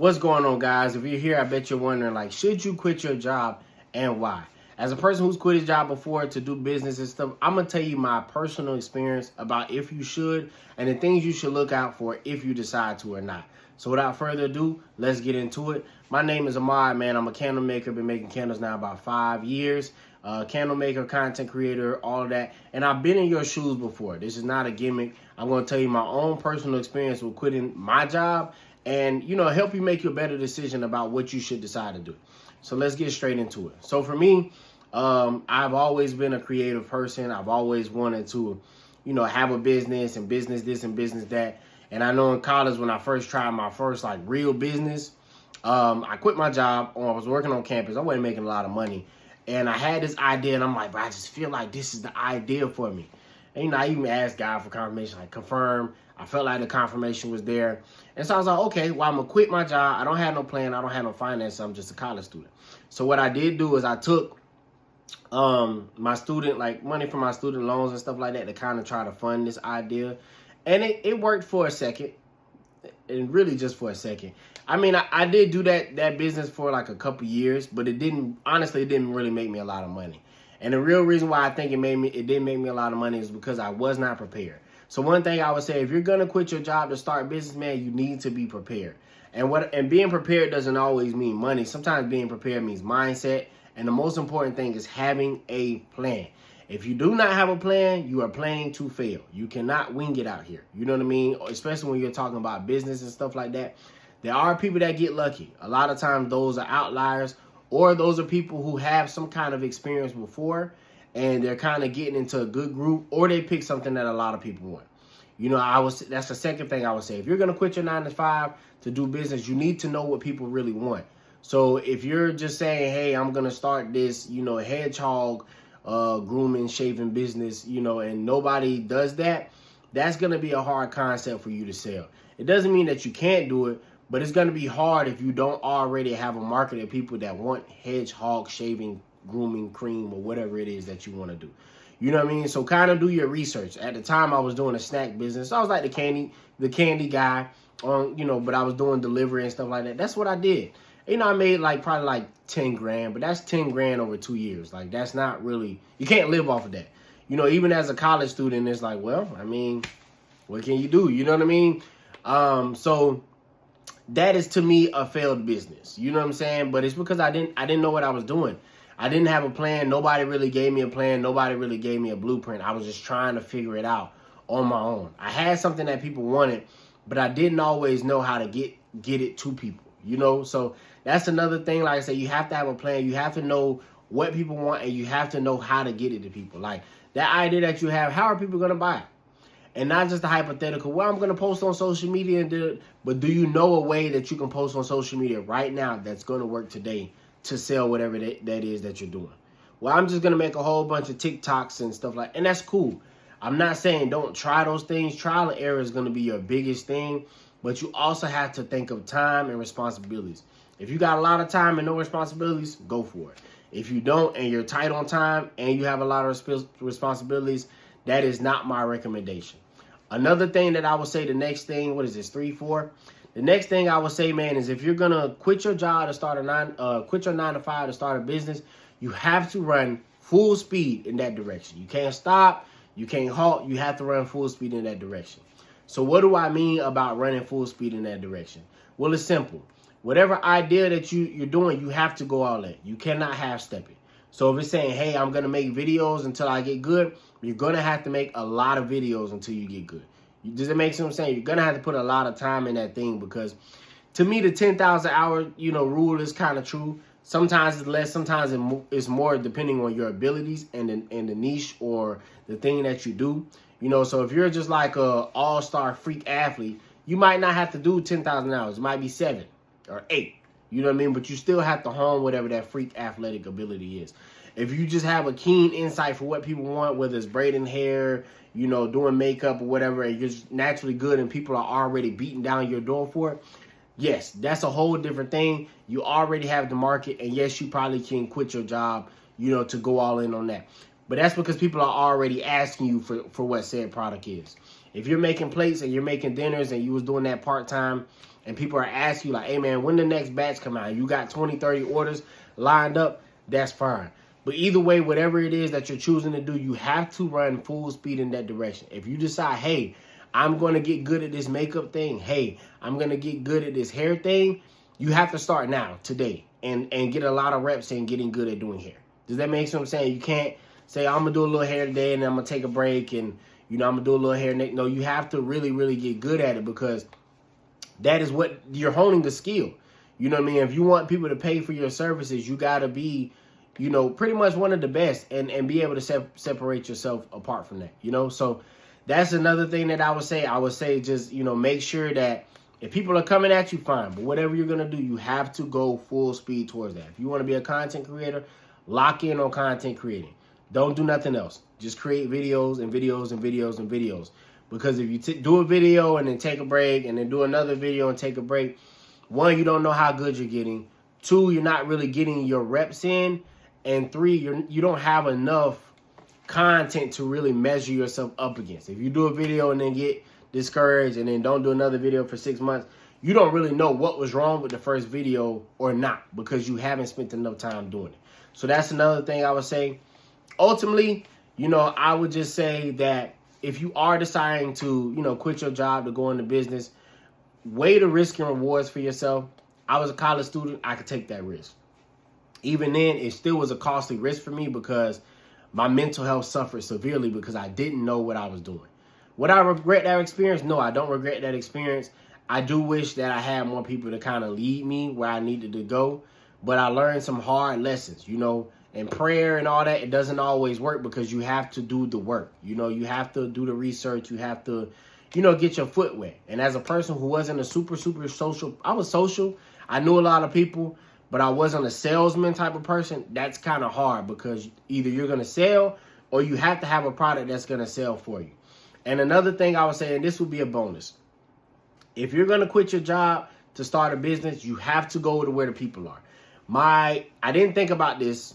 What's going on, guys? If you're here, I bet you're wondering, like, should you quit your job and why? As a person who's quit his job before to do business and stuff, I'm going to tell you my personal experience about if you should and the things you should look out for if you decide to or not. So without further ado, let's get into it. My name is Ahmad, man. I'm a candle maker. Been making candles now about 5 years. Candle maker, content creator, all of that. And I've been in your shoes before. This is not a gimmick. I'm going to tell you my own personal experience with quitting my job and, help you make a better decision about what you should decide to do. So let's get straight into it. So for me, I've always been a creative person. I've always wanted to, have a business and business this and business that. And I know in college when I first tried my first real business, I quit my job. I was working on campus. I wasn't making a lot of money. And I had this idea and I'm like, but I just feel like this is the idea for me. And, I even asked God for confirmation, confirm. I felt like the confirmation was there. And so I was like, okay, well, I'm going to quit my job. I don't have no plan. I don't have no finance. I'm just a college student. So what I did do is I took my student, money from my student loans and stuff like that to kind of try to fund this idea. And it worked for a second. And really just for a second. I mean, I did do that business for a couple years, but it didn't really make me a lot of money. And the real reason why I think it didn't make me a lot of money is because I was not prepared. So one thing I would say, if you're going to quit your job to start a business, man, you need to be prepared. And being prepared doesn't always mean money. Sometimes being prepared means mindset. And the most important thing is having a plan. If you do not have a plan, you are planning to fail. You cannot wing it out here. You know what I mean? Especially when you're talking about business and stuff like that. There are people that get lucky. A lot of times those are outliers, or those are people who have some kind of experience before and they're kind of getting into a good group, or they pick something that a lot of people want. That's the second thing I would say. If you're going to quit your 9 to 5 to do business, you need to know what people really want. So if you're just saying, hey, I'm going to start this, hedgehog grooming, shaving business, and nobody does that, that's going to be a hard concept for you to sell. It doesn't mean that you can't do it, but it's going to be hard if you don't already have a market of people that want hedgehog shaving, grooming, cream, or whatever it is that you want to do. You know what I mean? So kind of do your research. At the time, I was doing a snack business. I was like the candy guy, but I was doing delivery and stuff like that. That's what I did. I made probably 10 grand, but that's 10 grand over 2 years. That's not really, you can't live off of that. Even as a college student, it's well, I mean, what can you do? You know what I mean? So that is to me a failed business. You know what I'm saying? But it's because I didn't know what I was doing. I didn't have a plan. Nobody really gave me a plan. Nobody really gave me a blueprint. I was just trying to figure it out on my own. I had something that people wanted, but I didn't always know how to get it to people. So that's another thing. Like I said, you have to have a plan. You have to know what people want, and you have to know how to get it to people. Like that idea that you have, how are people going to buy it? And not just the hypothetical, well, I'm going to post on social media, but do you know a way that you can post on social media right now that's going to work today to sell whatever that is that you're doing? Well, I'm just going to make a whole bunch of TikToks and stuff and that's cool. I'm not saying don't try those things. Trial and error is going to be your biggest thing, but you also have to think of time and responsibilities. If you got a lot of time and no responsibilities, go for it. If you don't and you're tight on time and you have a lot of responsibilities, that is not my recommendation. Another thing that I would say, the next thing, what is this, 3, 4? The next thing I would say, man, is if you're gonna quit your job to start quit your 9 to 5 to start a business, you have to run full speed in that direction. You can't stop, you can't halt, you have to run full speed in that direction. So what do I mean about running full speed in that direction? Well, it's simple. Whatever idea that you're doing, you have to go all in. You cannot half-step it. So if it's saying, hey, I'm going to make videos until I get good, you're going to have to make a lot of videos until you get good. Does it make sense what I'm saying? You're going to have to put a lot of time in that thing, because to me, the 10,000 hour, rule is kind of true. Sometimes it's less, sometimes it's more, depending on your abilities and the niche or the thing that you do. So if you're just like a all-star freak athlete, you might not have to do 10,000 hours. It might be 7 or 8. You know what I mean? But you still have to hone whatever that freak athletic ability is. If you just have a keen insight for what people want, whether it's braiding hair, doing makeup or whatever, and you're just naturally good and people are already beating down your door for it, yes, that's a whole different thing. You already have the market, and yes, you probably can quit your job, to go all in on that. But that's because people are already asking you for what said product is. If you're making plates and you're making dinners and you was doing that part-time and people are asking you like, hey man, when the next batch come out? You got 20, 30 orders lined up, that's fine. But either way, whatever it is that you're choosing to do, you have to run full speed in that direction. If you decide, hey, I'm going to get good at this makeup thing. Hey, I'm going to get good at this hair thing. You have to start now, today, and get a lot of reps in getting good at doing hair. Does that make sense? What I'm saying? You can't say, I'm going to do a little hair today and then I'm going to take a break and, you know, I'm going to do a little hair next. No, you have to really, really get good at it because that is what you're honing the skill. You know what I mean? If you want people to pay for your services, you got to be, you know, pretty much one of the best and be able to separate yourself apart from that, you know? So that's another thing that I would say. I would say just, you know, make sure that if people are coming at you, fine. But whatever you're going to do, you have to go full speed towards that. If you want to be a content creator, lock in on content creating. Don't do nothing else. Just create videos and videos and videos and videos. Because if you do a video and then take a break and then do another video and take a break, one, you don't know how good you're getting. Two, you're not really getting your reps in. And three, you don't have enough content to really measure yourself up against. If you do a video and then get discouraged and then don't do another video for 6 months, you don't really know what was wrong with the first video or not because you haven't spent enough time doing it. So that's another thing I would say. Ultimately, you know, I would just say that if you are deciding to, you know, quit your job to go into business, weigh the risk and rewards for yourself. I was a college student. I could take that risk. Even then, it still was a costly risk for me because my mental health suffered severely because I didn't know what I was doing. Would I regret that experience? No, I don't regret that experience. I do wish that I had more people to kind of lead me where I needed to go. But I learned some hard lessons, you know, and prayer and all that. It doesn't always work because you have to do the work. You know, you have to do the research. You have to, you know, get your foot wet. And as a person who wasn't a super social, I was social. I knew a lot of people. But I wasn't a salesman type of person. That's kind of hard because either you're going to sell or you have to have a product that's going to sell for you. And another thing I would say, and this would be a bonus. If you're going to quit your job to start a business, you have to go to where the people are. I didn't think about this.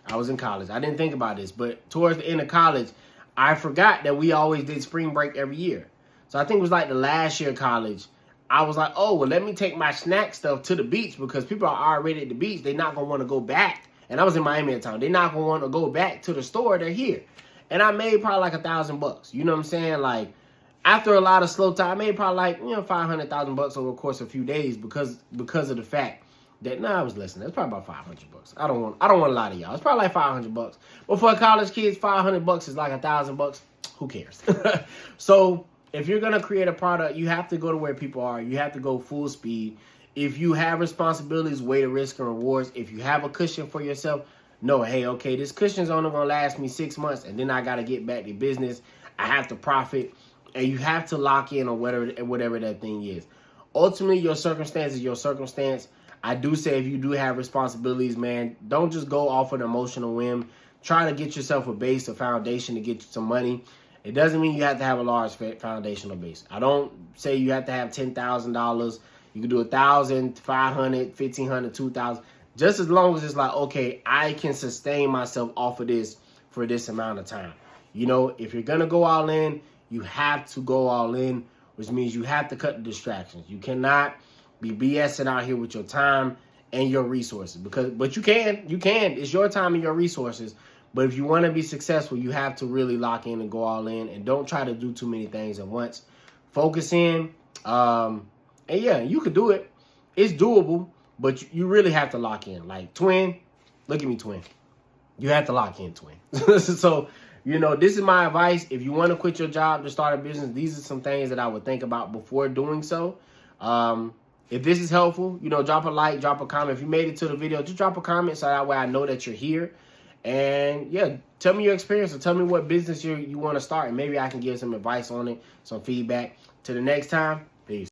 I was in college. I didn't think about this. But towards the end of college, I forgot that we always did spring break every year. So I think it was like the last year of college. I was like, oh, well, let me take my snack stuff to the beach because people are already at the beach. They're not going to want to go back. And I was in Miami at the time. They're not going to want to go back to the store. They're here. And I made probably like $1,000. You know what I'm saying? Like, after a lot of slow time, I made probably like, you know, $500,000 over the course of a few days because of the fact that, I was less than that. It's probably about $500. I don't want to lie to y'all. It's probably like $500. But for college kids, $500 is like $1,000. Who cares? So if you're going to create a product, you have to go to where people are. You have to go full speed. If you have responsibilities, weigh the risk and rewards. If you have a cushion for yourself, know, hey, okay, this cushion's only going to last me 6 months, and then I got to get back to business. I have to profit, and you have to lock in on whatever that thing is. Ultimately, your circumstance is your circumstance. I do say if you do have responsibilities, man, don't just go off an emotional whim. Try to get yourself a base, a foundation to get you some money. It doesn't mean you have to have a large foundational base. I don't say you have to have $10,000. You can do $1,000, $500, $1,500, $2,000. Just as long as it's like, okay, I can sustain myself off of this for this amount of time. You know, if you're going to go all in, you have to go all in, which means you have to cut the distractions. You cannot be BSing out here with your time and your resources. But you can. It's your time and your resources. But if you want to be successful, you have to really lock in and go all in. And don't try to do too many things at once. Focus in. And yeah, you could do it. It's doable. But you really have to lock in. Like, twin, look at me, twin. You have to lock in, twin. So, you know, this is my advice. If you want to quit your job to start a business, these are some things that I would think about before doing so. If this is helpful, you know, drop a like, drop a comment. If you made it to the video, just drop a comment so that way I know that you're here. And yeah, tell me your experience or tell me what business you want to start. And maybe I can give some advice on it, some feedback. Till the next time, peace.